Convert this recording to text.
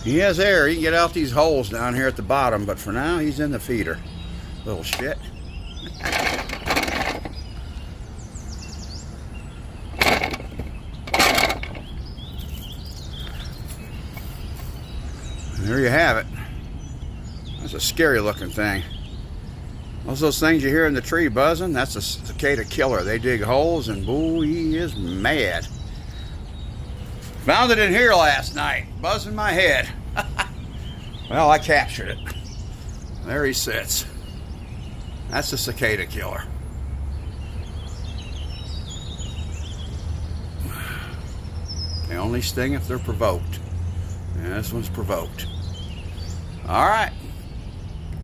He has air. He can get out these holes down here at the bottom, but for now he's in the feeder. Little shit. And there you have it. That's a scary looking thing. Those things you hear in the tree buzzing, that's a cicada killer. They dig holes and boo, he is mad. Found it in here last night, buzzing my head. Well, I captured it. There he sits. That's a cicada killer. They only sting if they're provoked. And this one's provoked. All right.